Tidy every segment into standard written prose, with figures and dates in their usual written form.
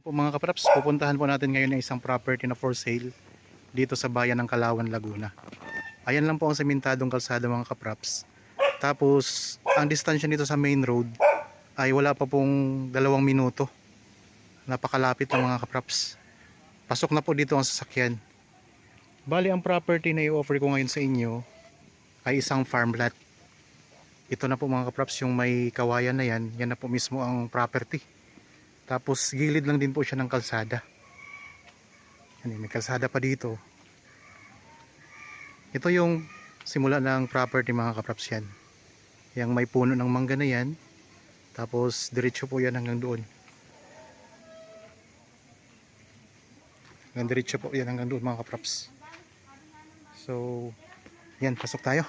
Po mga kapraps, pupuntahan po natin ngayon ang isang property na for sale dito sa bayan ng Kalawan, Laguna. Ayan lang po ang sementadong kalsada mga kapraps. Tapos ang distansya nito sa main road ay wala pa pong 2 minuto. Napakalapit ng mga kapraps. Pasok na po dito ang sasakyan. Bali ang property na i-offer ko ngayon sa inyo ay isang farm lot. Ito na po mga kapraps yung may kawayan na yan. Yan na po mismo ang property. Tapos gilid lang din po siya ng kalsada. May kalsada pa dito. Ito yung simula ng property mga kapraps yan. Yang may puno ng mangga na yan. Tapos diretso po yan hanggang doon. Diretso po yan hanggang doon mga kapraps. So yan, pasok tayo.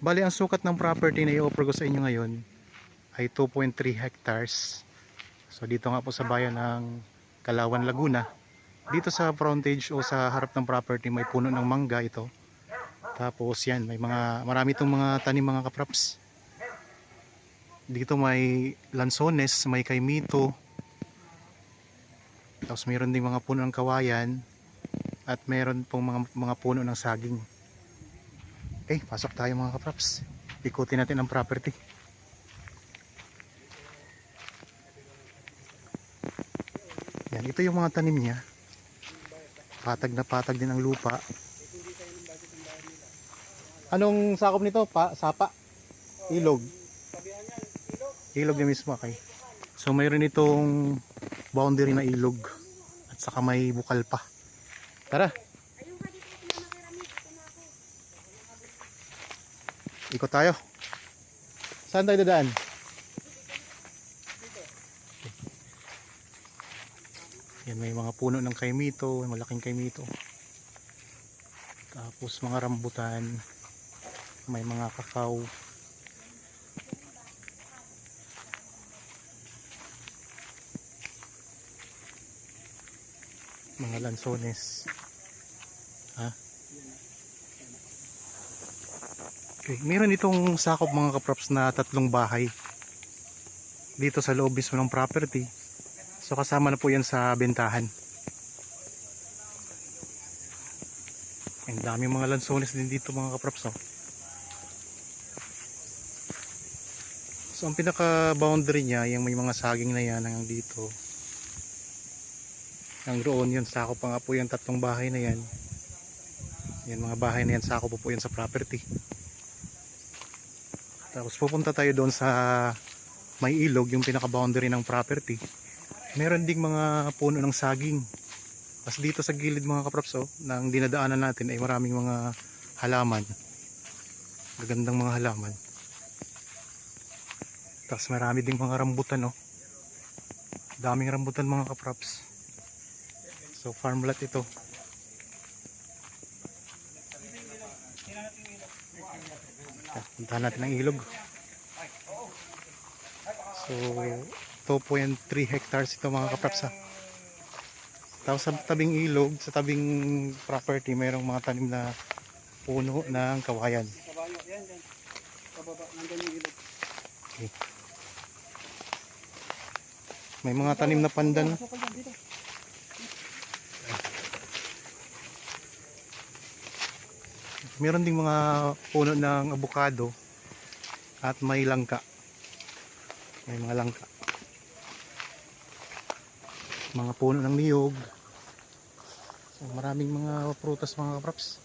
Bali ang sukat ng property na i-offer ko sa inyo ngayon ay 2.3 hectares. So dito nga po sa bayan ng Kalawan, Laguna. Dito sa frontage o sa harap ng property may puno ng mangga ito. Tapos yan, marami itong mga tanim mga kapraps. Dito may lansones, may kaimito. Tapos mayroon din mga puno ng kawayan at mayroon pong mga puno ng saging. Okay, pasok tayo mga kapraps. Ikutin natin ang property. Yan, ito yung mga tanim niya. Patag na patag din ang lupa. Anong sakop nito? Sapa? Ilog? Ilog na mismo kay. So mayroon itong boundary na ilog. At saka may bukal pa. Tara! Ikot tayo. Saan tayo dadaan? Yan, may mga puno ng kaimito, malaking kaimito. Tapos mga rambutan, may mga kakao. Mga lansones. Ha? Okay, meron itong sakop mga kaprops na 3 bahay. Dito sa loob mismo ng property. So kasama na po yan sa bentahan. Ang dami mga lansones din dito mga kaprops. So ang pinaka boundary niya, yung may mga saging na yan hanggang dito. Hanggang roon yun, sakop pa nga po yung 3 bahay na yan. Yan mga bahay na yan, sakop po yan sa property. Tapos pupunta tayo doon sa may ilog, yung pinaka boundary ng property. Meron ding mga puno ng saging. Tapos dito sa gilid mga kapraps nang dinadaanan natin ay maraming mga halaman. Gagandang mga halaman. Tapos marami ding mga rambutan Daming rambutan mga kapraps. So farm lot ito. Puntahan natin ang ilog. So 2.3 hectares ito mga kapraps. Tapos sa tabing ilog, sa tabing property, mayroong mga tanim na puno ng kawayan. Okay. May mga tanim na pandan. Meron ding mga puno ng abukado at may langka. May mga langka. Mga puno ng niyog. So, maraming mga prutas mga kapraps.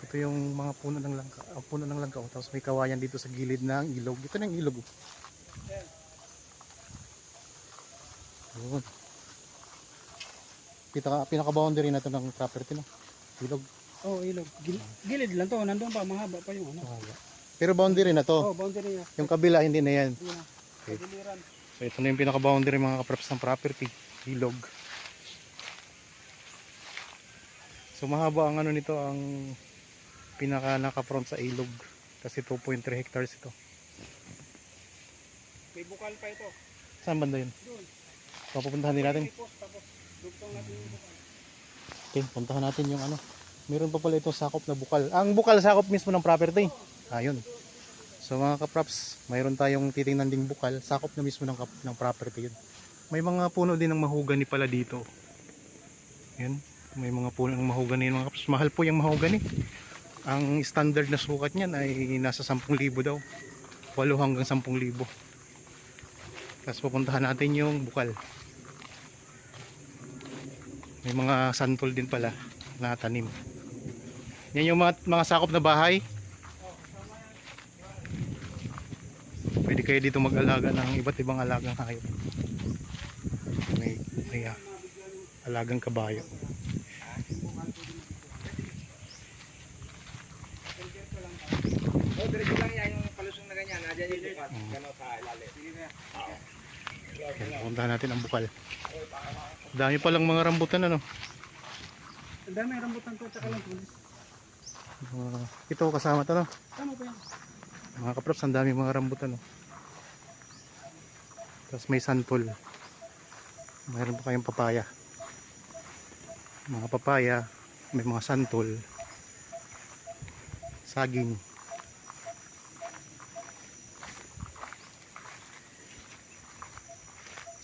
Ito yung mga puno ng langka. Puno ng langka. Tapos may kawayan dito sa gilid ng ilog. Ito na yung ilog. Yun. Pinaka-boundary na ito ng property. Ilog. Oh, ilog. Gilid lang to. Nandun pa. Mahaba pa yung Pero boundary na to. Oh, boundary na. Yung kabila hindi na yan. Okay. So ito na yung pinaka-boundary mga kapraps ng property. Ilog. So mahaba ang nito, ang pinaka naka-front sa ilog. Kasi 2.3 hectares ito. May bukal pa ito. Saan banda yun? Doon. Papupuntahan din natin. Tapos dugtong natin yung bukal. Okay, puntahan natin yung meron pa pala itong sakop na bukal. Ang bukal sakop mismo ng property. Ayun. So mga kapraps, mayroon tayong titingnan ding bukal. Sakop na mismo ng property yun. May mga puno din ng mahogany pala dito. Yan, may mga puno ng mahogany mga kapraps. Mahal po yung mahogany. Ang standard na sukat niyan ay nasa 10,000 daw. 8 hanggang 10,000. Tapos pupuntahan natin yung bukal. May mga santol din pala na tanim. Yan yung mga sakop na bahay. Pwede kayo dito mag-alaga ng iba't ibang alagang hayop. May alagang kabayo. Oh, diretso lang yan yung palusong na ganyan. Nandiyan yung lipat. Gano'n sa ilalim. Yan, puntahan natin ang bukal. Dami palang mga rambutan ano. Ang dami rambutan to, tsaka lang tulis. Ito kasama to no. Tama ba yan? Mga kaprops, ang dami mga rambutan no. Tapos may santol. Mayroon pa kayong papaya. Mga papaya, may mga santol. Saging.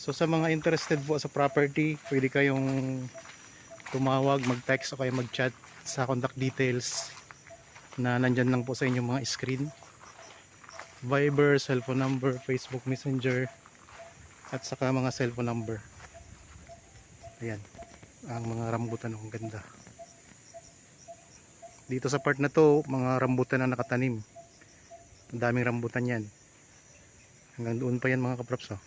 So sa mga interested po sa property, pwede kayong tumawag, mag-text o kaya mag-chat sa contact details na nandyan lang po sa inyong mga screen. Viber, cellphone number, Facebook Messenger, at saka mga cellphone number. Ayan, ang mga rambutan, ang ganda. Dito sa part na to, mga rambutan na nakatanim. Ang daming rambutan yan. Hanggang doon pa yan mga kaprops oh.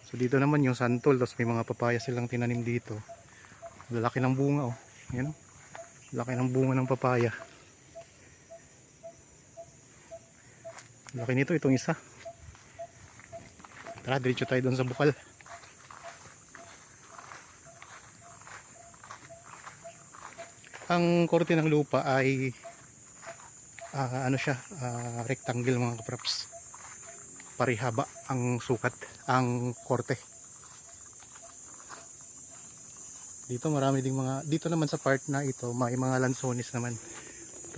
So dito naman yung santol, tapos may mga papaya silang tinanim dito. Lalaki ng bunga oh. Ayan oh. Laki ng bunga ng papaya. Laki nito itong isa. Tara, diretso tayo doon sa bukal. Ang korte ng lupa ay ano siya, rectangle mga kaprops. Parihaba ang sukat, ang korte. Dito marami ding mga, dito naman sa part na ito may mga lansones naman.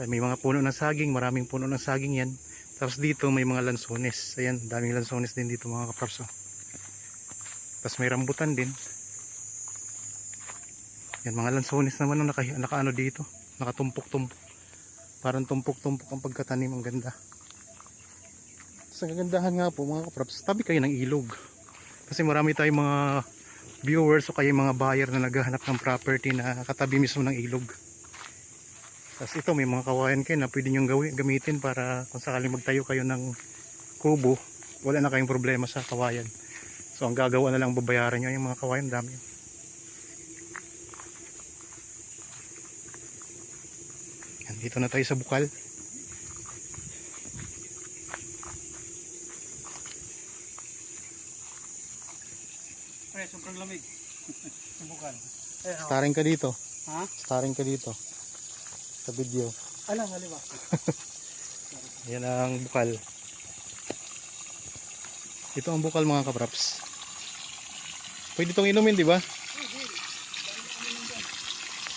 May mga puno ng saging, maraming puno ng saging yan. Tapos dito may mga lansones. Ayan, daming lansones din dito mga kaprops. Tapos may rambutan din. Yan, mga lansones naman na naka ano dito, nakatumpok-tumpok. Parang tumpok-tumpok ang pagkatanim, ang ganda. Sa kagandahan nga po mga kaprops, tabi kayo ng ilog. Kasi marami tayong mga viewers o kayo mga buyer na naghahanap ng property na katabi mismo ng ilog. Tapos ito may mga kawayan kayo na pwede nyo gamitin para kung sakaling magtayo kayo ng kubo, wala na kayong problema sa kawayan. So ang gagawa na lang babayaran nyo yung mga kawayan, dami. Yan, dito na tayo sa bukal. Pre, sobrang lamig. Subukan. Starring ka dito. Ha? Starring ka dito. Sa video. Alam, haliwa. Yan ang bukal. Ito ang bukal mga kaprops. Pwede itong inumin, di ba?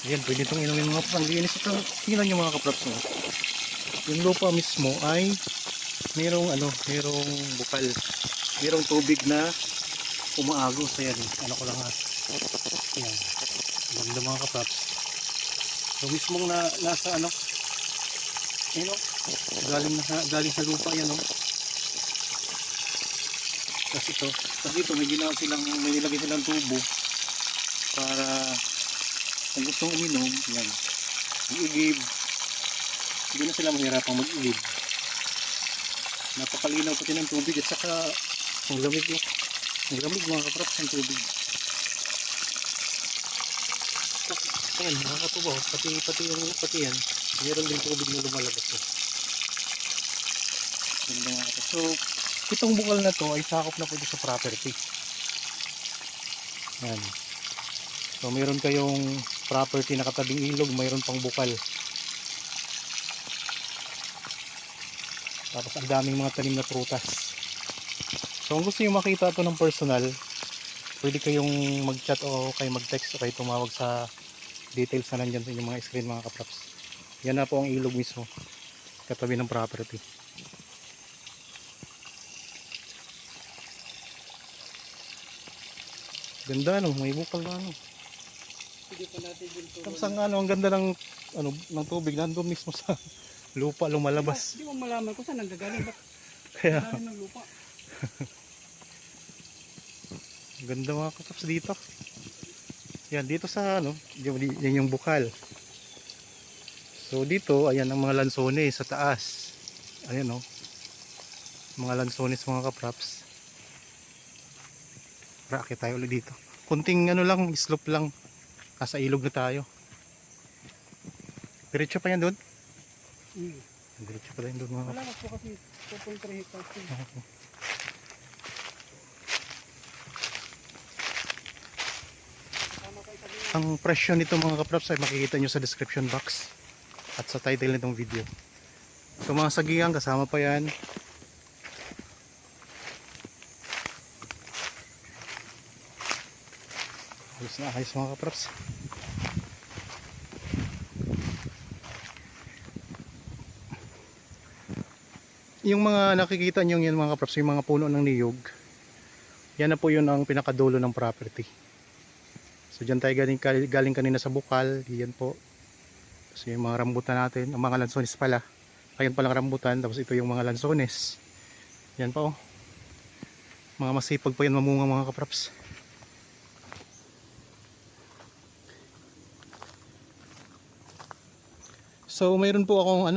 Yan, pwede itong inumin mga kaprops. Ang linis ito. Tingnan nyo mga kaprops. No? Yung lupa mismo ay merong merong bukal. Merong tubig na umaagos. Ayan, ano ko lang ha. Ayan. Ganda mga kaprops. So mismong nasa ayun o, galing sa lupa yan o. Tapos ito may nilagay silang tubo para kung gustong uminom, yan, mag-igib, hindi na sila mahirapang mag-igib. Napakalinaw pati ng tubig at saka ang lamig o. Ang lamig mga kaprops ng tubig. Ayan, nakakatubaw. Pati yan. Meron din tubig na lumalabas. So, itong bukal na to ay sakop na po sa property. Ayan. So, meron kayong property na katabing ilog, mayroon pang bukal. Tapos, ang daming mga tanim na prutas. So, kung gusto nyo makita ito ng personal, pwede kayong mag-chat o kayo mag-text o kayo tumawag sa details na nandyan sa inyong mga screen mga kaprops. Yan na po ang ilog mismo katabi ng property. Ganda no, may bukal na ano. Sige pa natin dito. Tapos ang ganda ng ng tubig nandun mismo sa lupa lumalabas. Hindi mo malaman kung saan nanggagaling. Ba't Kaya lalim ng lupa? ganda mga kapaps dito. Yan dito sa yan yung bukal. So dito ayan ang mga lansones sa taas. Ayan oh. Mga lansones mga kapraps. Rakit tayo ulit dito. Kunting lang, slope lang. Nasa ilog na tayo. Diretso pa yan doon? Diretso pa yan doon mga kapraps. Malakas po kasi 2.3 hectares. Okay. Ang presyo nito mga kapraps ay makikita nyo sa description box at sa title nitong video. So mga sagiang kasama pa yan. Ayos na ayos mga kapraps. Yung mga nakikita nyo yun mga kapraps, yung mga puno ng niyog, yan na po yun ang pinakadulo ng property. So dyan tayo galing kanina sa bukal, yan po. So yung mga rambutan natin, ang mga lansones pala. Ayan palang rambutan, tapos ito yung mga lansones. Yan po. Mga masipag pa yan mamunga mga kapraps. So mayroon po akong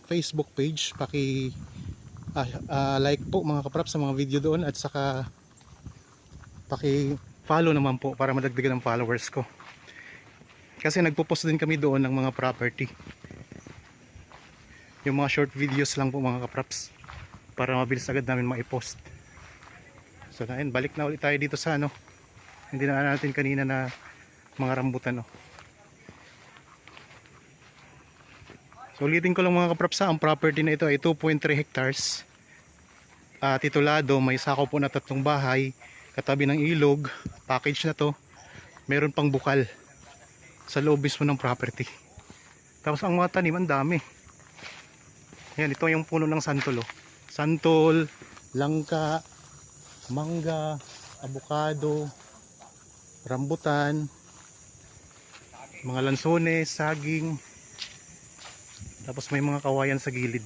Facebook page, like po mga kapraps sa mga video doon at saka follow naman po para madagdagan ng followers ko. Kasi nagpo-post din kami doon ng mga property. Yung mga short videos lang po mga kapraps para mabilis agad namin ma-post. So ayun, balik na ulit tayo dito sa hindi na natin kanina na mga rambutan So ulitin ko lang mga kapraps, ang property na ito ay 2.3 hectares. Titulado, may sakop po na 3 bahay, katabi ng ilog, package na to. Meron pang bukal sa loob mismo ng property. Tapos ang mga tanim, ang dami. Ayan, ito yung puno ng santol. Santol, langka, mangga, abukado, rambutan, mga lansones, saging. Tapos may mga kawayan sa gilid.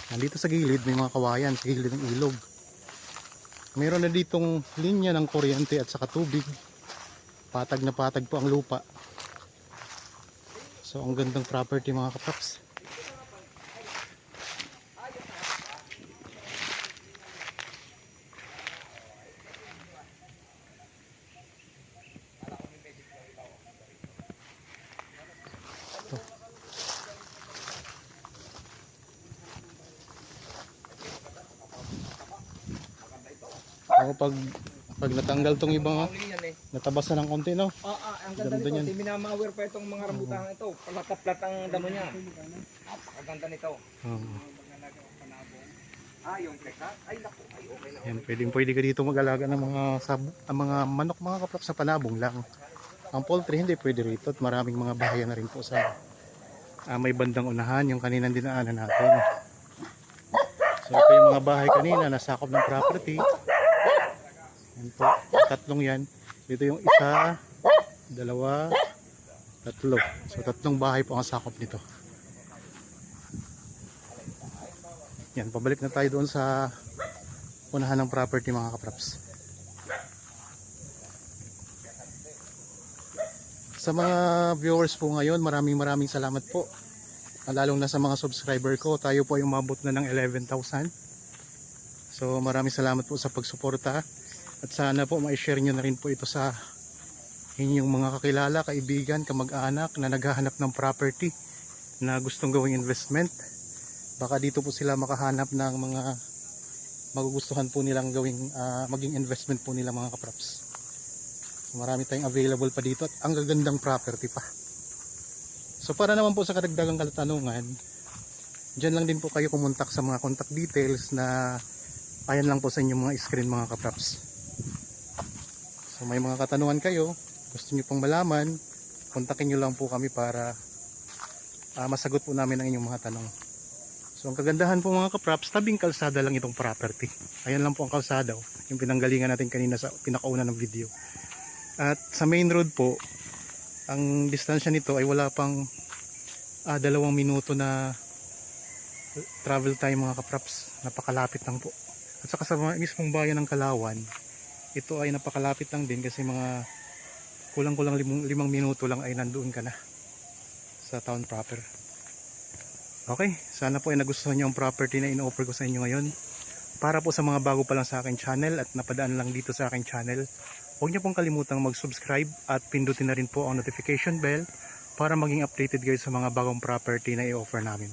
Nandito sa gilid may mga kawayan sa gilid ng ilog. Meron na ditong linya ng kuryente at saka tubig. Patag na patag po ang lupa. So ang gandang property mga kapaps. Ako pag natanggal tong ibang natabas na ng konti ang ganda Ganda nito. niyan. Minamawir pa itong mga rambutan ito. Palataplat ang damo niya. Napakaganda nito. Yung teka. Ay naku. Ay okay na. Yan, pwede ka dito mag-alaga ng mga manok mga kaprap sa panabong lang. Ang poultry hindi pwede rito at maraming mga bahayan na rin po sa may bandang unahan yung kaninang dinaanan natin. So ito yung mga bahay kanina nasakop ng property. Yan po, 3 yan. Dito yung 1, 2, 3. So 3 bahay po ang sakop nito. Yan, pabalik na tayo doon sa unahan ng property mga kapraps. Sa mga viewers po ngayon, maraming salamat po. Lalong na sa mga subscriber ko, tayo po ay umabot na ng 11,000. So maraming salamat po sa pagsuporta. At sana po ma-share nyo na rin po ito sa inyong mga kakilala, kaibigan, kamag-anak na naghahanap ng property na gustong gawing investment. Baka dito po sila makahanap ng mga magugustuhan po nilang gawing maging investment po nila mga kapraps. So, marami tayong available pa dito at ang gagandang property pa. So para naman po sa karagdagang katanungan, dyan lang din po kayo kumontak sa mga contact details na ayan lang po sa inyong mga screen mga kapraps. So may mga katanungan kayo, gusto nyo pong malaman, kontakin nyo lang po kami para masagot po namin ang inyong mga tanong. So ang kagandahan po mga kapraps, tabing kalsada lang itong property. Ayan lang po ang kalsada, oh, yung pinanggalingan natin kanina sa pinakauna ng video. At sa main road po, ang distansya nito ay wala pang 2 minuto na travel time mga kapraps. Napakalapit lang po. At saka sa mismong bayan ng Kalawan, ito ay napakalapit lang din kasi mga kulang-kulang 5 minuto lang ay nandoon ka na sa town proper. Okay, sana po ay nagustuhan nyo ang property na in-offer ko sa inyo ngayon. Para po sa mga bago pa lang sa aking channel at napadaan lang dito sa aking channel, huwag nyo pong kalimutang mag-subscribe at pindutin na rin po ang notification bell para maging updated kayo sa mga bagong property na i-offer namin.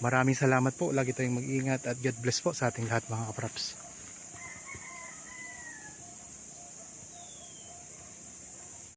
Maraming salamat po, lagi tayong mag-iingat at God bless po sa ating lahat mga kapraps.